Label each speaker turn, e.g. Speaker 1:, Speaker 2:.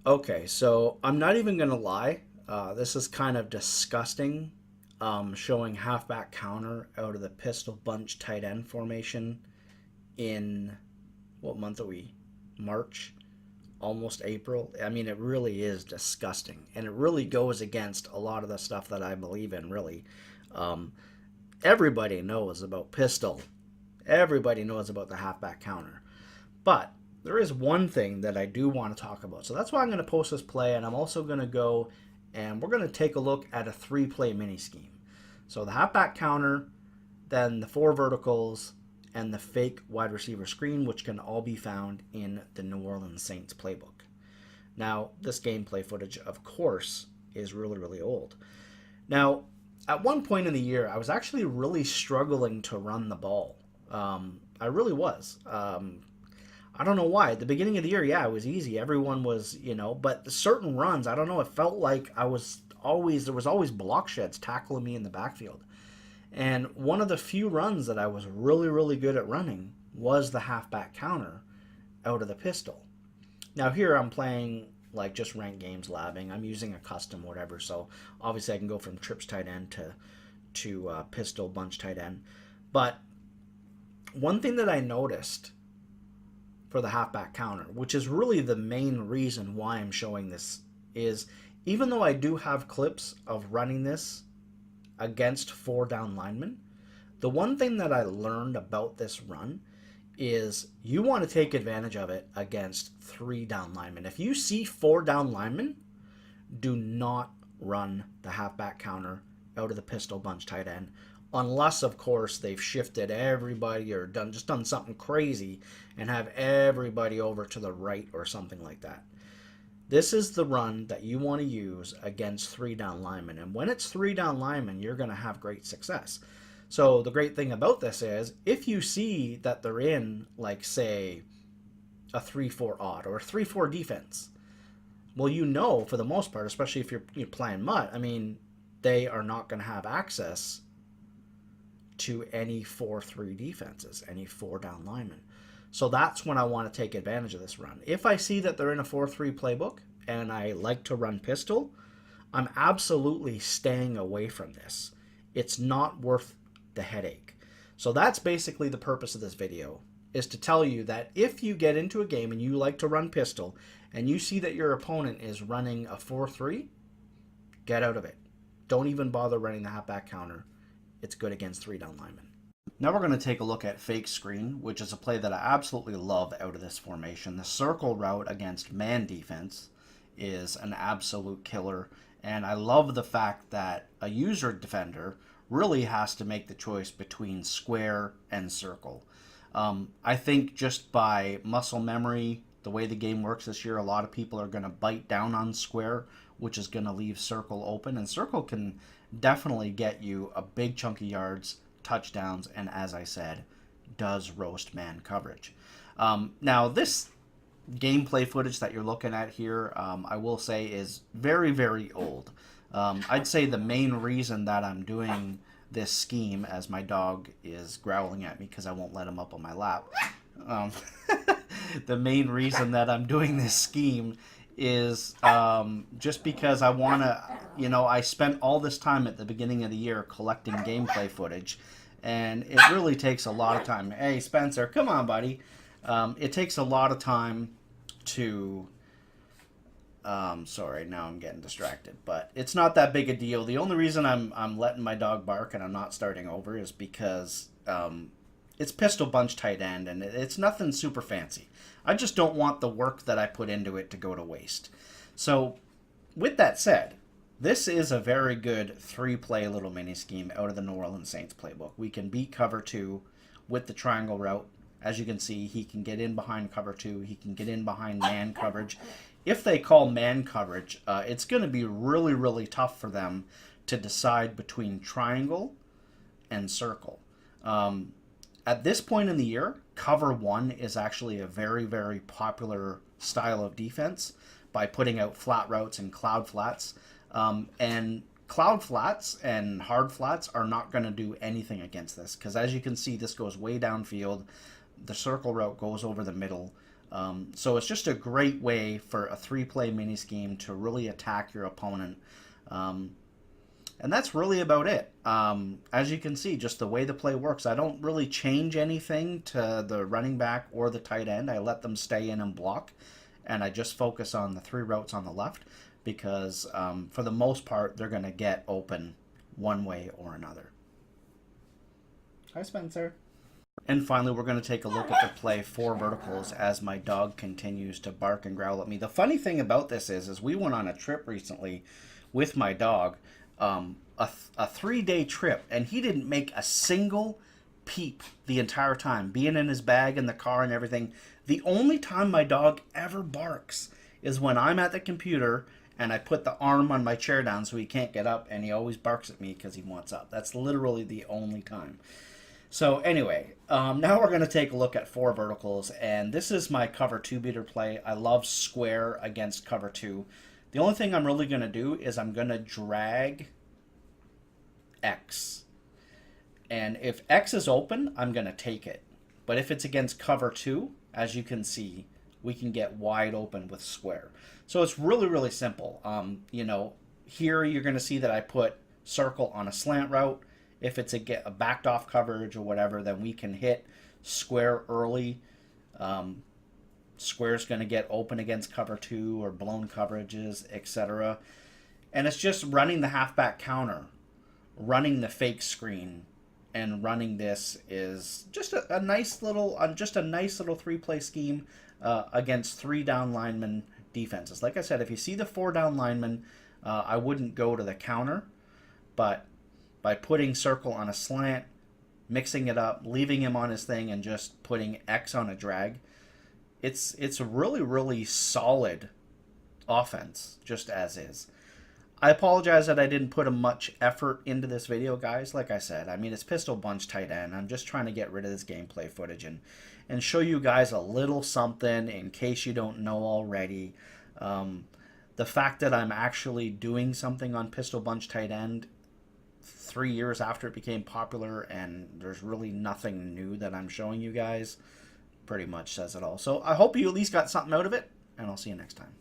Speaker 1: Okay, so I'm not even gonna lie. This is kind of disgusting. Showing halfback counter out of the pistol bunch tight end formation in what month are we? March, almost April. I mean, it really is disgusting, and it really goes against a lot of the stuff that I believe in. Really, um, everybody knows about pistol. Everybody knows about the halfback counter. But there is one thing that I do want to talk about. So that's why I'm going to post this play, and I'm also going to go and we're going to take a look at a three-play mini scheme. So the halfback counter, then the four verticals, and the fake wide receiver screen, which can all be found in the New Orleans Saints playbook. Now, this gameplay footage, of course, is really, really old. Now, at one point in the year, I was actually really struggling to run the ball. I really was. I don't know why. At the beginning of the year, yeah, it was easy. Everyone was, but certain runs, I don't know. It felt like there was always block sheds tackling me in the backfield. And one of the few runs that I was really, really good at running was the halfback counter out of the pistol. Now here I'm playing like just ranked games labbing. I'm using a custom whatever, so obviously I can go from trips tight end to pistol bunch tight end. But one thing that I noticed for the halfback counter, which is really the main reason why I'm showing this, is even though I do have clips of running this against four down linemen, the one thing that I learned about this run is you want to take advantage of it against three down linemen. If you see four down linemen, do not run the halfback counter out of the pistol bunch tight end, unless of course they've shifted everybody or done something crazy and have everybody over to the right or something like that. This is the run that you want to use against three down linemen, and when it's three down linemen, you're going to have great success. So the great thing about this is if you see that they're in, like, say, a 3-4 odd or a 3-4 defense, well, for the most part, especially if you're playing MUT, I mean, they are not going to have access to any 4-3 defenses, any four down linemen. So that's when I want to take advantage of this run. If I see that they're in a 4-3 playbook and I like to run pistol, I'm absolutely staying away from this. It's not worth the headache. So that's basically the purpose of this video, is to tell you that if you get into a game and you like to run pistol and you see that your opponent is running a 4-3, get out of it. Don't even bother running the halfback counter. It's good against three down linemen. Now we're going to take a look at fake screen, which is a play that I absolutely love out of this formation. The circle route against man defense is an absolute killer, and I love the fact that a user defender really has to make the choice between square and circle. I think just by muscle memory, the way the game works this year, a lot of people are going to bite down on square, which is going to leave circle open, and circle can definitely get you a big chunk of yards, touchdowns, and as I said, does roast man coverage. Now, this gameplay footage that you're looking at here, I will say, is very, very old. I'd say the main reason that I'm doing this scheme, as my dog is growling at me because I won't let him up on my lap, the main reason that I'm doing this scheme is just because I want to, I spent all this time at the beginning of the year collecting gameplay footage, and it really takes a lot of time. Hey, Spencer, come on, buddy. It takes a lot of time to... sorry, now I'm getting distracted, but it's not that big a deal. The only reason I'm letting my dog bark and I'm not starting over is because it's pistol bunch tight end, and it's nothing super fancy. I just don't want the work that I put into it to go to waste. So, with that said, this is a very good three-play little mini scheme out of the New Orleans Saints playbook. We can beat cover two with the triangle route. As you can see, he can get in behind cover two. He can get in behind man coverage. If they call man coverage, it's going to be really, really tough for them to decide between triangle and circle. At this point in the year, cover one is actually a very, very popular style of defense by putting out flat routes and cloud flats. And cloud flats and hard flats are not going to do anything against this, because as you can see, this goes way downfield. The circle route goes over the middle. So it's just a great way for a 3-play mini scheme to really attack your opponent. And that's really about it. As you can see, just the way the play works, I don't really change anything to the running back or the tight end. I let them stay in and block, and I just focus on the 3 routes on the left because for the most part, they're going to get open one way or another. Hi, Spencer. And finally, we're going to take a look at the play 4 verticals as my dog continues to bark and growl at me. The funny thing about this is we went on a trip recently with my dog, a 3-day trip, and he didn't make a single peep the entire time, being in his bag in the car and everything. The only time my dog ever barks is when I'm at the computer and I put the arm on my chair down so he can't get up, and he always barks at me because he wants up. That's literally the only time. So anyway, now we're going to take a look at 4 verticals, and this is my cover 2 beater play. I love square against cover 2. The only thing I'm really going to do is I'm going to drag X. And if X is open, I'm going to take it. But if it's against cover 2, as you can see, we can get wide open with square. So it's really, really simple. You know, here you're going to see that I put circle on a slant route. If it's a backed off coverage or whatever, then we can hit square early. Square's going to get open against cover 2 or blown coverages, etc. And it's just running the halfback counter, running the fake screen, and running this is just a nice little 3-play scheme against 3 down lineman defenses. Like I said, if you see the 4 down linemen, I wouldn't go to the counter, but by putting circle on a slant, mixing it up, leaving him on his thing, and just putting X on a drag, it's a really, really solid offense, just as is. I apologize that I didn't put much effort into this video, guys. Like I said, I mean, it's pistol bunch tight end. I'm just trying to get rid of this gameplay footage and show you guys a little something in case you don't know already. The fact that I'm actually doing something on pistol bunch tight end 3 years after it became popular, and there's really nothing new that I'm showing you guys, pretty much says it all. So I hope you at least got something out of it, and I'll see you next time.